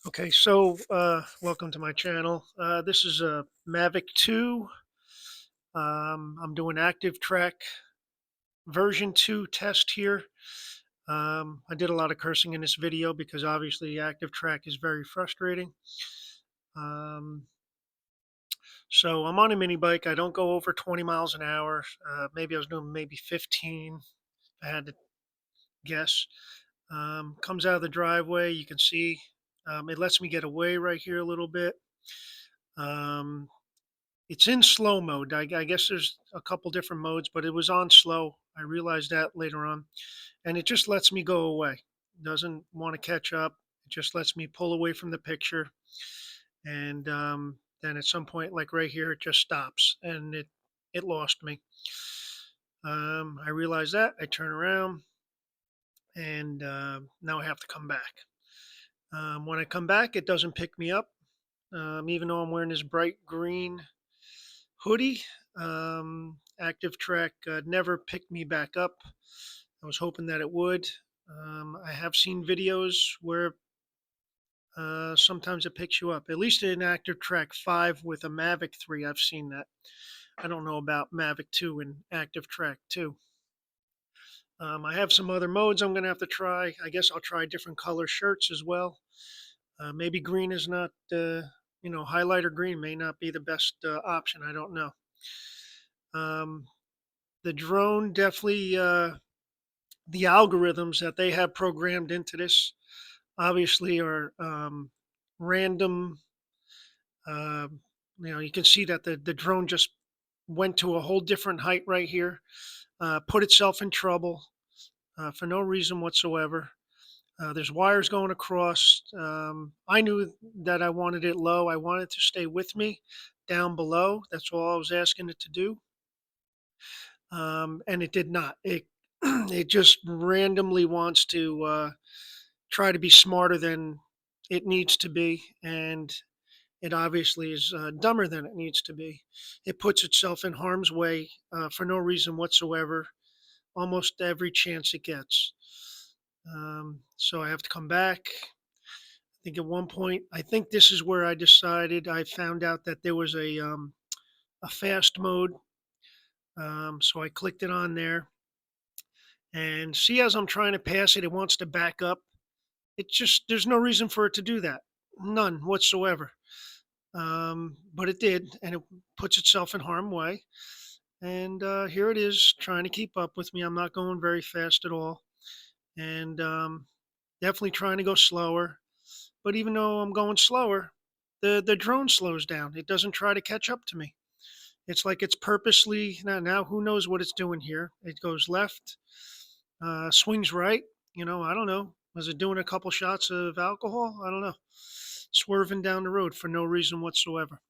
Okay, so welcome to my channel. This is a Mavic 2. I'm doing active track version 2 test here. I did a lot of cursing in this video because obviously active track is very frustrating. Um, so I'm on a mini bike. I don't go over 20 miles an hour. Maybe I was doing maybe 15, if I had to guess. Comes out of the driveway. You can see it lets me get away right here a little bit. Um, It's in slow mode. I guess there's a couple different modes, but it was on slow. I realized that later on, and it just lets me go away. Doesn't want to catch up. It just lets me pull away from the picture, and then at some point, like right here, it just stops, and it lost me. I realized that. I turn around, and now I have to come back. When I come back, it doesn't pick me up, even though I'm wearing this bright green hoodie. Active Track never picked me back up. I was hoping that it would. I have seen videos where sometimes it picks you up. At least in Active Track 5 with a Mavic 3, I've seen that. I don't know about Mavic 2 and Active Track 2. I have some other modes I'm going to have to try. I guess I'll try different color shirts as well. Maybe green is not, highlighter green may not be the best option. I don't know. Um, the drone definitely, the algorithms that they have programmed into this obviously are random. Uh, you can see that the drone just went to a whole different height right here, put itself in trouble for no reason whatsoever. There's wires going across. I knew that I wanted it low. I wanted to stay with me down below. That's all I was asking it to do. And it did not. It it just randomly wants to try to be smarter than it needs to be, and it obviously is dumber than it needs to be. It puts itself in harm's way for no reason whatsoever, almost every chance it gets. So I have to come back. I think at one point, I think this is where I decided I found out that there was a fast mode. So I clicked it on there, and see, as I'm trying to pass it, it wants to back up. It just there's no reason for it to do that, none whatsoever. But it did, and it puts itself in harm's way. And here it is trying to keep up with me. I'm not going very fast at all, and definitely trying to go slower. But even though I'm going slower, the drone slows down. It doesn't try to catch up to me. It's like it's purposely now. Who knows what it's doing here? It goes left, swings right. I don't know. Was it doing a couple shots of alcohol? I don't know. Swerving down the road for no reason whatsoever.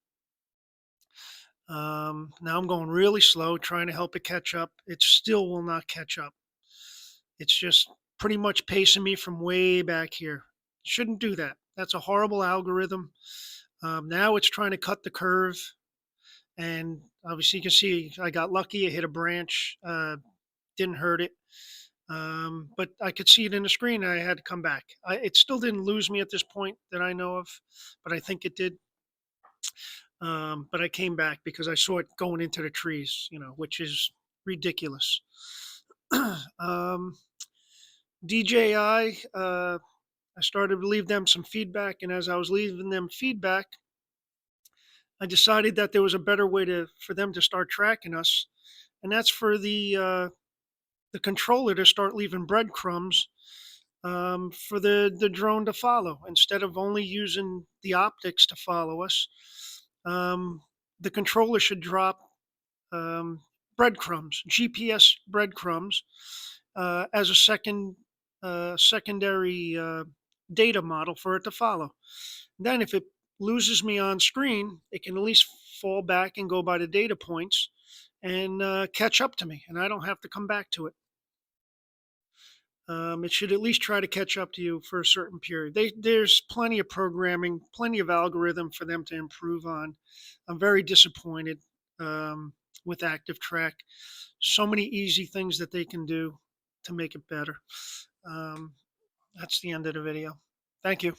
Now I'm going really slow, trying to help it catch up. It still will not catch up. It's just pretty much pacing me from way back here. Shouldn't do that. That's a horrible algorithm. Now it's trying to cut the curve. And obviously, you can see I got lucky. I hit a branch, didn't hurt it. But I could see it in the screen. I had to come back. It still didn't lose me at this point that I know of, but I think it did. But I came back because I saw it going into the trees, which is ridiculous. um, DJI, I started to leave them some feedback, and as I was leaving them feedback, I decided that there was a better way for them to start tracking us, and that's for the controller to start leaving breadcrumbs for the drone to follow instead of only using the optics to follow us. Um, the controller should drop um, breadcrumbs, GPS breadcrumbs, as a secondary data model for it to follow. Then, if it loses me on screen, it can at least fall back and go by the data points and catch up to me, and I don't have to come back to it. It should at least try to catch up to you for a certain period. There's plenty of programming, plenty of algorithm for them to improve on. I'm very disappointed with Active Track. So many easy things that they can do to make it better. Um, that's the end of the video. Thank you.